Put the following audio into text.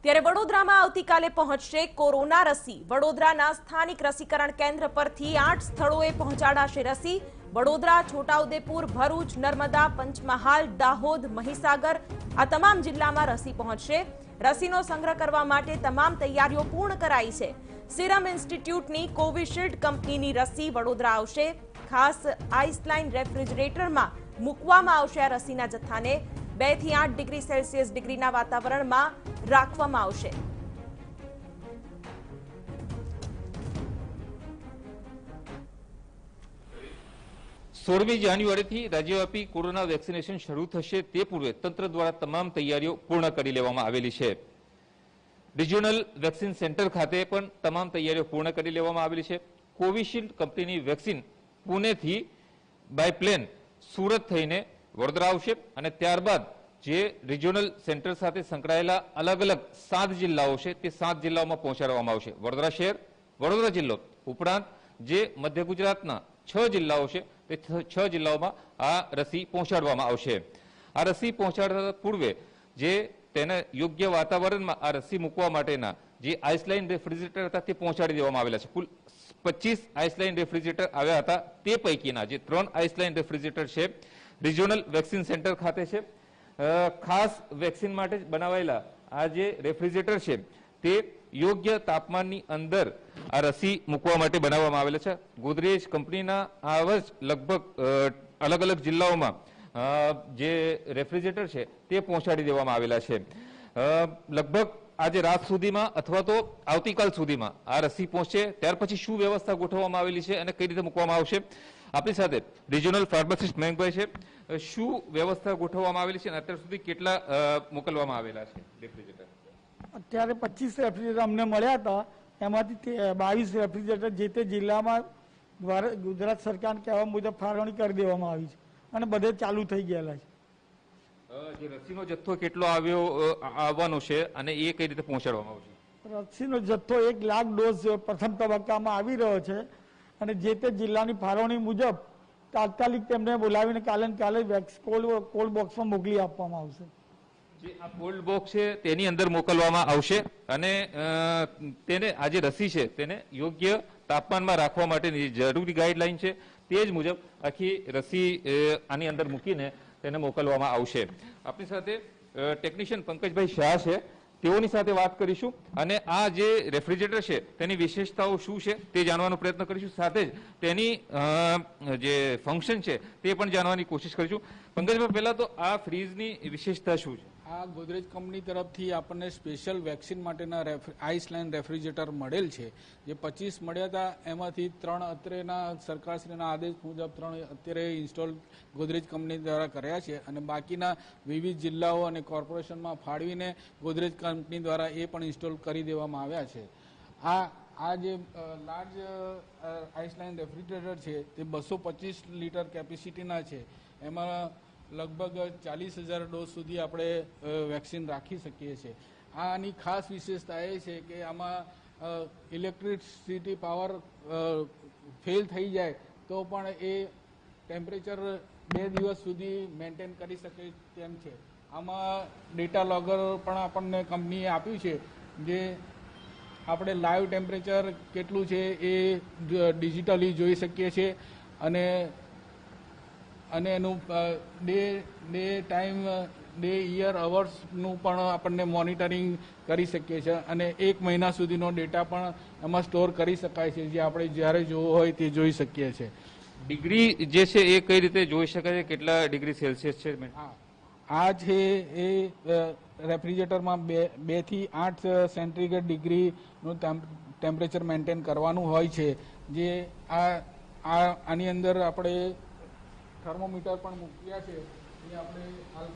ત્યારે વડોદરામાં આવતીકાલે પહોંચશે કોરોના રસી। વડોદરાના સ્થાનિક રસીકરણ કેન્દ્ર પરથી 8 સ્થળોએ પહોંચાડાશે રસી। વડોદરા, છોટાઉદેપુર, ભરૂચ, નર્મદા, પંચમહાલ, દાહોદ, મહીસાગર આ તમામ જિલ્લામાં રસી પહોંચશે। રસીનો સંગ્રહ કરવા માટે તમામ તૈયારીઓ પૂર્ણ કરાઈ છે। સિરમ ઇન્સ્ટિટ્યૂટની કોવિશિલ્ડ કંપનીની રસી વડોદરા આવશે। ખાસ આઈસલાઇન રેફ્રિજરેટરમાં મૂકવામાં આવશે। આ રસીના જથ્થાને 2 થી 8 ડિગ્રી સેલ્સિયસ ડિગ્રીના વાતાવરણમાં રાખવામાં આવશે। सोळमी जान्युआरीથી રાજ્યવ્યાપી કોરોના વેક્સિનેશન શરૂ થશે તે પૂર્વે તંત્ર દ્વારા તમામ તૈયારીઓ પૂર્ણ કરી લેવામાં આવેલી છે। રિજિયોનલ વેક્સિન સેન્ટર ખાતે પણ તમામ તૈયારીઓ પૂર્ણ કરી લેવામાં આવેલી છે। કોવિશિલ્ડ કંપનીની વેક્સિન પુણેથી બાય પ્લેન સુરત થઈને વડોદરા આવશે અને ત્યારબાદ જે રિજિયોનલ સેન્ટર સાથે સંકળાયેલા અલગ અલગ 7 જિલ્લાઓ છે તે 7 જિલ્લાઓમાં પહોંચાડવામાં આવશે। વડોદરા શહેર, વડોદરા જિલ્લો ઉપરાંત જે મધ્ય ગુજરાતના 6 જિલ્લાઓ છે તે 6 જિલ્લાઓમાં આ રસી પહોંચાડવામાં આવશે। આ રસી પહોંચાડતા પૂર્વે જે તેને યોગ્ય વાતાવરણમાં આ રસી મૂકવા માટેના જે આઈસલાઇન રેફ્રિજરેટર હતા તે પહોંચાડી દેવામાં આવેલા છે। કુલ 25 આઈસલાઇન રેફ્રિજરેટર આવ્યા હતા। તે પૈકીના જે 3 આઈસલાઇન રેફ્રિજરેટર છે રિજિયોનલ વેક્સિન સેન્ટર ખાતે છે। ખાસ વેક્સિન માટે બનાવાયેલા આ જે રેફ્રિજરેટર છે તે યોગ્ય તાપમાનની અંદર આ રસી મૂકવા માટે બનાવવામાં આવેલા છે। ગોદરેજ કંપનીના આવા જ લગભગ અલગ અલગ જિલ્લાઓમાં જે રેફ્રિજરેટર છે તે પહોંચાડી દેવામાં આવેલા છે। લગભગ આજે રાત સુધીમાં અથવા તો આવતીકાલ સુધીમાં આ રસી પહોંચશે। ત્યાર પછી શું વ્યવસ્થા ગોઠવવામાં આવેલી છે અને કઈ રીતે મૂકવામાં આવશે, આપણી સાથે રિજિયોનલ ફાર્માસિસ્ટ મયંકભાઈ છે। શું વ્યવસ્થા ગોઠવવામાં આવેલી છે અને અત્યાર સુધી કેટલા મોકલવામાં આવેલા છે રેફ્રિજરેટર? અત્યારે 25 રેફ્રિજરેટર અમને મળ્યા હતા, એમાંથી 22 રેફ્રિજરેટર જે તે જિલ્લામાં ગુજરાત સરકારના કહેવા મુજબ ફાળવણી કરી દેવામાં આવી છે અને બધે ચાલુ થઈ ગયેલા છે। જે રસીનો જથ્થો કેટલો આવવાનો છે અને એ કઈ રીતે પહોંચાડવામાં આવશે? રસીનો જથ્થો 1 લાખ ડોઝ પ્રથમ તબક્કામાં આવી રહ્યો છે અને જે તે જિલ્લાની ફાળવણી મુજબ તાત્કાલિક તેમને બોલાવીને કાલે કોલ્ડ બોક્સમાં મોકલી આપવામાં આવશે। જે આ કોલ્ડ બોક્સ છે તેની અંદર મોકલવામાં આવશે અને તેને આ જે રસી છે તેને યોગ્ય તાપમાનમાં રાખવા માટેની જરૂરી ગાઈડલાઈન છે તે જ મુજબ આખી રસી આની અંદર મૂકીને તેને મોકલવામાં આવશે। આપણી સાથે ટેકનિશિયન પંકજભાઈ શાહ છે, તેઓની સાથે વાત કરીશું અને આ જે રેફ્રિજરેટર છે તેની વિશેષતાઓ શું છે તે જાણવાનો પ્રયત્ન કરીશું, સાથે જ તેની જે ફંક્શન છે તે પણ જાણવાની કોશિશ કરીશું। પંકજભાઈ, પહેલા તો આ ફ્રીજની વિશેષતા શું છે? આ ગોદરેજ કંપની તરફથી આપણને સ્પેશિયલ વેક્સિન માટેના આઈસલાઇન રેફ્રિજરેટર મળેલ છે। જે 25 મળ્યા હતા એમાંથી 3 અત્રેના સરકારશ્રીના આદેશ મુજબ 3 અત્યારે ઇન્સ્ટોલ ગોદરેજ કંપની દ્વારા કર્યા છે અને બાકીના વિવિધ જિલ્લાઓ અને કોર્પોરેશનમાં ફાળવીને ગોદરેજ કંપની દ્વારા એ પણ ઇન્સ્ટોલ કરી દેવામાં આવ્યા છે। આ જે લાર્જ આઈસલાઇન રેફ્રિજરેટર છે તે 225 લીટર કેપેસિટીના છે। એમાં લગભગ 40,000 ડોઝ સુધી આપણે વેક્સિન રાખી શકીએ છીએ। આની ખાસ વિશેષતા એ છે કે આમાં ઇલેક્ટ્રિસિટી પાવર ફેલ થઈ જાય તો પણ એ ટેમ્પરેચર 2 દિવસ સુધી મેન્ટેન કરી શકે તેમ છે। આમાં ડેટા લોગર પણ આપણને કંપનીએ આપ્યું છે, જે આપણે લાઈવ ટેમ્પરેચર કેટલું છે એ ડિજિટલી જોઈ શકીએ છીએ અને એનું ડે ટાઈમ, ડે, યર, અવર્સનું પણ આપણને મોનિટરિંગ કરી શકીએ છીએ અને 1 મહિના સુધીનો ડેટા પણ એમાં સ્ટોર કરી શકાય છે, જે આપણે જ્યારે જોવો હોય તે જોઈ શકીએ છીએ। ડિગ્રી જે છે એ કઈ રીતે જોઈ શકાય છે? કેટલા ડિગ્રી સેલ્સિયસ છે? આ છે એ રેફ્રિજરેટરમાં 2 થી 8 સેન્ટીગ્રેડ ડિગ્રીનું ટેમ્પરેચર મેન્ટેન કરવાનું હોય છે। જે આની અંદર આપણે થર્મોમીટર પણ મૂક્યા છે, એ આપણે